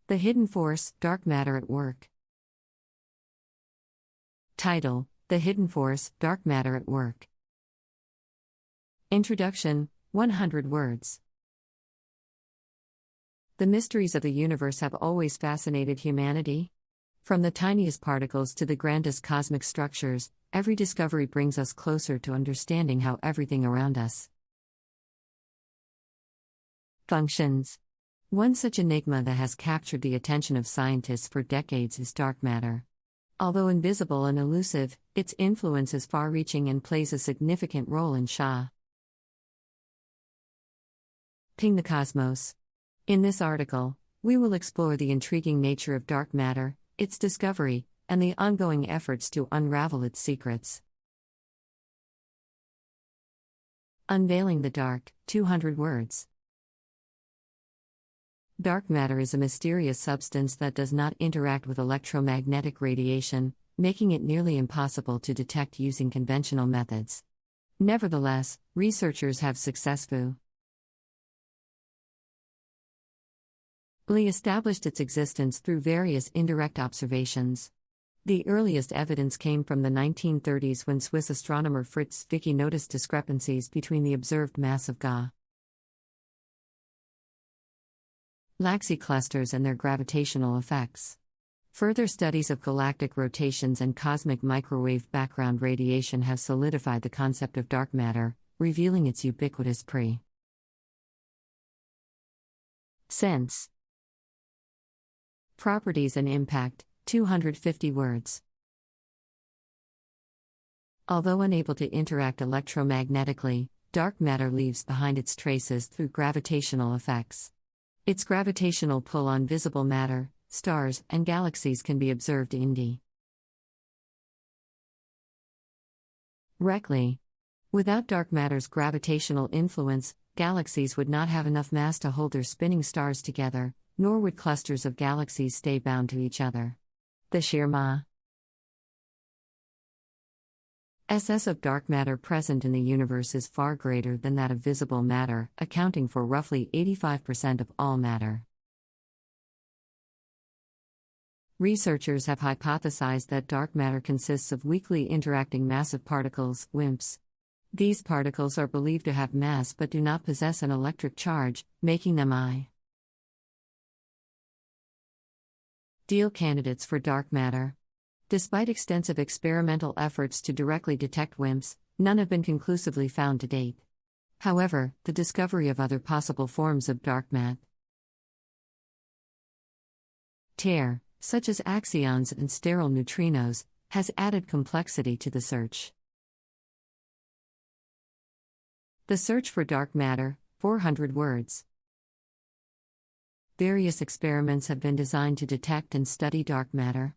The Hidden Force, Dark Matter at Work. Title: The Hidden Force, Dark Matter at Work. Introduction, 100 words. The mysteries of the universe have always fascinated humanity. From the tiniest particles to the grandest cosmic structures, every discovery brings us closer to understanding how everything around us functions. One such enigma that has captured the attention of scientists for decades is dark matter. Although invisible and elusive, its influence is far-reaching and plays a significant role in shaping the cosmos. In this article, we will explore the intriguing nature of dark matter, its discovery, and the ongoing efforts to unravel its secrets. Unveiling the Dark, 200 words. Dark matter is a mysterious substance that does not interact with electromagnetic radiation, making it nearly impossible to detect using conventional methods. Nevertheless, researchers have successfully established its existence through various indirect observations. The earliest evidence came from the 1930s when Swiss astronomer Fritz Zwicky noticed discrepancies between the observed mass of galaxy clusters and their gravitational effects. Further studies of galactic rotations and cosmic microwave background radiation have solidified the concept of dark matter, revealing its ubiquitous presence. Properties and impact, 250 words. Although unable to interact electromagnetically, dark matter leaves behind its traces through gravitational effects. Its gravitational pull on visible matter, stars, and galaxies can be observed indirectly. Without dark matter's gravitational influence, galaxies would not have enough mass to hold their spinning stars together, nor would clusters of galaxies stay bound to each other. The sheer mass of dark matter present in the universe is far greater than that of visible matter, accounting for roughly 85% of all matter. Researchers have hypothesized that dark matter consists of weakly interacting massive particles, WIMPs. These particles are believed to have mass but do not possess an electric charge, making them ideal candidates for dark matter. Despite extensive experimental efforts to directly detect WIMPs, none have been conclusively found to date. However, the discovery of other possible forms of dark matter, such as axions and sterile neutrinos, has added complexity to the search. The search for dark matter, 400 words. Various experiments have been designed to detect and study dark matter.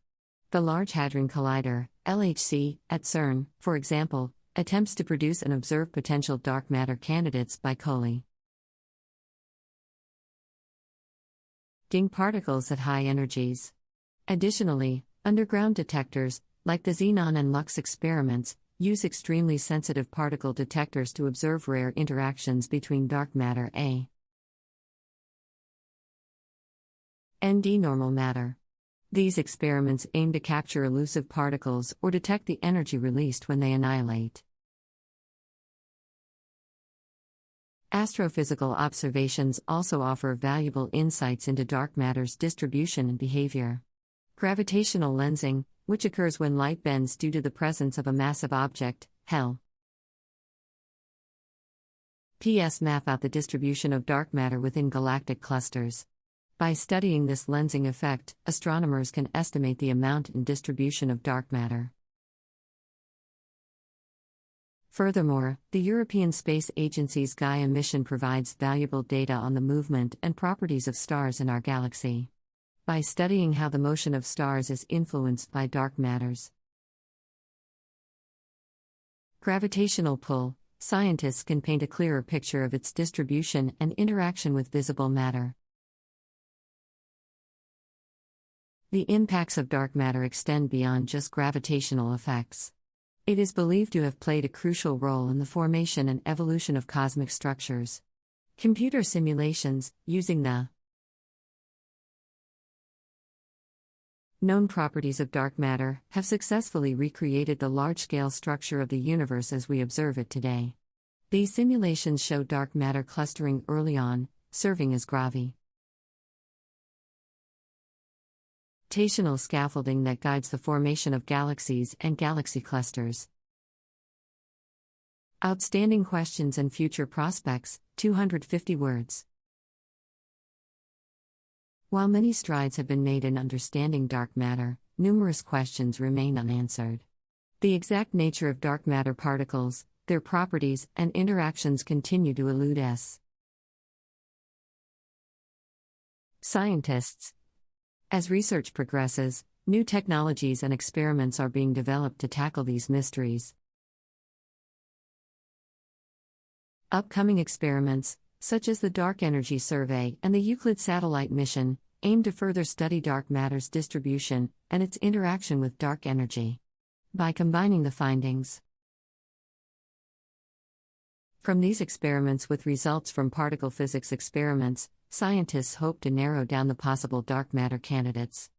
The Large Hadron Collider, LHC, at CERN, for example, attempts to produce and observe potential dark matter candidates by colliding particles at high energies. Additionally, underground detectors, like the Xenon and Lux experiments, use extremely sensitive particle detectors to observe rare interactions between dark matter and normal matter. These experiments aim to capture elusive particles or detect the energy released when they annihilate. Astrophysical observations also offer valuable insights into dark matter's distribution and behavior. Gravitational lensing, which occurs when light bends due to the presence of a massive object, helps map out the distribution of dark matter within galactic clusters. By studying this lensing effect, astronomers can estimate the amount and distribution of dark matter. Furthermore, the European Space Agency's Gaia mission provides valuable data on the movement and properties of stars in our galaxy. By studying how the motion of stars is influenced by dark matter's gravitational pull, scientists can paint a clearer picture of its distribution and interaction with visible matter. The impacts of dark matter extend beyond just gravitational effects. It is believed to have played a crucial role in the formation and evolution of cosmic structures. Computer simulations, using the Known properties of dark matter have successfully recreated the large-scale structure of the universe as we observe it today. These simulations show dark matter clustering early on, serving as gravitational scaffolding that guides the formation of galaxies and galaxy clusters. Outstanding questions and future prospects, 250 words. While many strides have been made in understanding dark matter, numerous questions remain unanswered. The exact nature of dark matter particles, their properties, and interactions continue to elude scientists. As research progresses, new technologies and experiments are being developed to tackle these mysteries. Upcoming experiments, such as the Dark Energy Survey and the Euclid satellite mission, aim to further study dark matter's distribution and its interaction with dark energy. By combining the findings from these experiments with results from particle physics experiments, scientists hope to narrow down the possible dark matter candidates.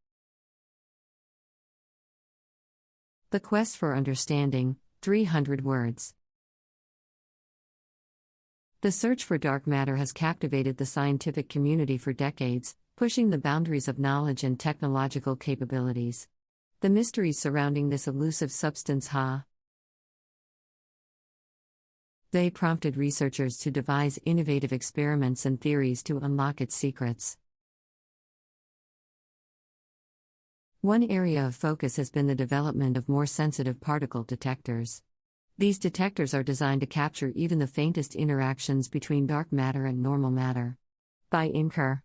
The Quest for Understanding, 300 words. The search for dark matter has captivated the scientific community for decades, pushing the boundaries of knowledge and technological capabilities. The mysteries surrounding this elusive substance they prompted researchers to devise innovative experiments and theories to unlock its secrets. One area of focus has been the development of more sensitive particle detectors. These detectors are designed to capture even the faintest interactions between dark matter and normal matter. By increasing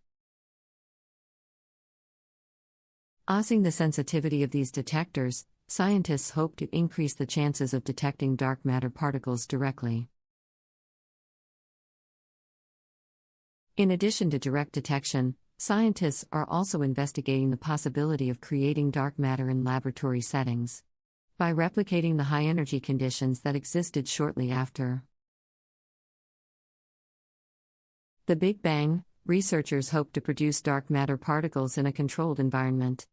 the sensitivity of these detectors, scientists hope to increase the chances of detecting dark matter particles directly. In addition to direct detection, scientists are also investigating the possibility of creating dark matter in laboratory settings. By replicating the high-energy conditions that existed shortly after the Big Bang, researchers hope to produce dark matter particles in a controlled environment.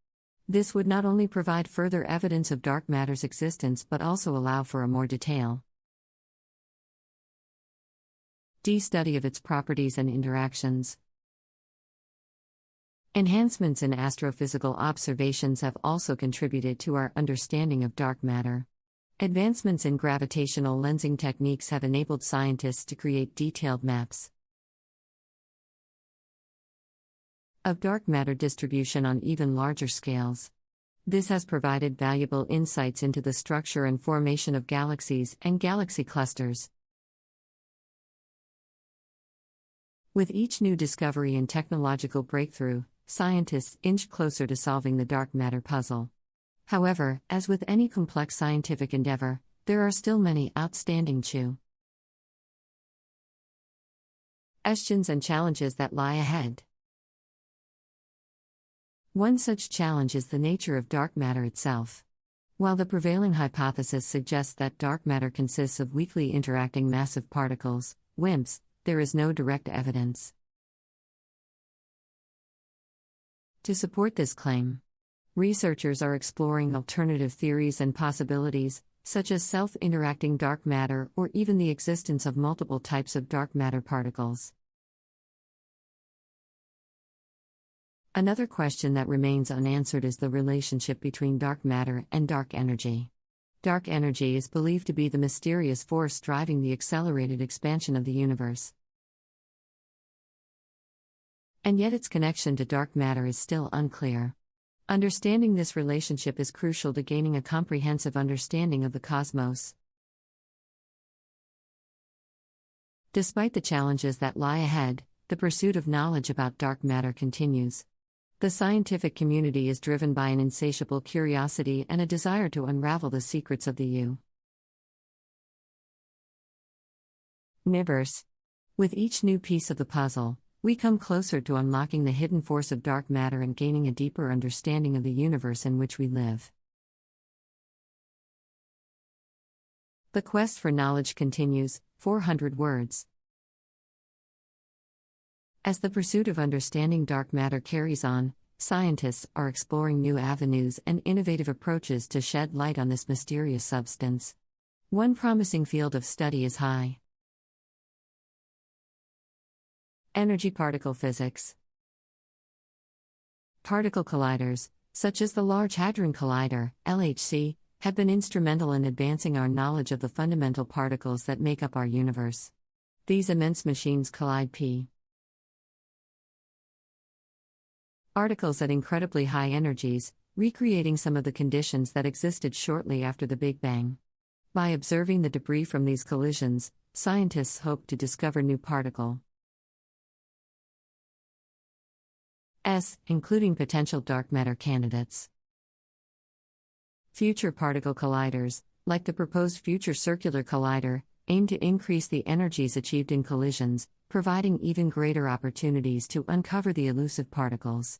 This would not only provide further evidence of dark matter's existence but also allow for a more detailed study of its properties and interactions. Enhancements in astrophysical observations have also contributed to our understanding of dark matter. Advancements in gravitational lensing techniques have enabled scientists to create detailed maps of dark matter distribution on even larger scales. This has provided valuable insights into the structure and formation of galaxies and galaxy clusters. With each new discovery and technological breakthrough, scientists inch closer to solving the dark matter puzzle. However, as with any complex scientific endeavor, there are still many outstanding questions and challenges that lie ahead. One such challenge is the nature of dark matter itself. While the prevailing hypothesis suggests that dark matter consists of weakly interacting massive particles, WIMPs, there is no direct evidence to support this claim. Researchers are exploring alternative theories and possibilities, such as self-interacting dark matter or even the existence of multiple types of dark matter particles. Another question that remains unanswered is the relationship between dark matter and dark energy. Dark energy is believed to be the mysterious force driving the accelerated expansion of the universe. And yet its connection to dark matter is still unclear. Understanding this relationship is crucial to gaining a comprehensive understanding of the cosmos. Despite the challenges that lie ahead, the pursuit of knowledge about dark matter continues. The scientific community is driven by an insatiable curiosity and a desire to unravel the secrets of the universe. With each new piece of the puzzle, we come closer to unlocking the hidden force of dark matter and gaining a deeper understanding of the universe in which we live. The quest for knowledge continues, 400 words. As the pursuit of understanding dark matter carries on, Scientists are exploring new avenues and innovative approaches to shed light on this mysterious substance. One promising field of study is high energy particle physics. Particle colliders, such as the Large Hadron Collider, LHC, have been instrumental in advancing our knowledge of the fundamental particles that make up our universe. These immense machines collide particles at incredibly high energies, recreating some of the conditions that existed shortly after the Big Bang. By observing the debris from these collisions, scientists hope to discover new particles, including potential dark matter candidates. Future particle colliders, like the proposed Future Circular Collider, aim to increase the energies achieved in collisions, providing even greater opportunities to uncover the elusive particles.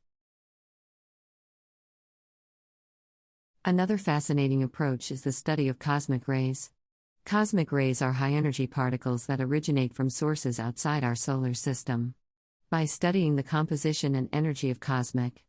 Another fascinating approach is the study of cosmic rays. Cosmic rays are high-energy particles that originate from sources outside our solar system. By studying the composition and energy of cosmic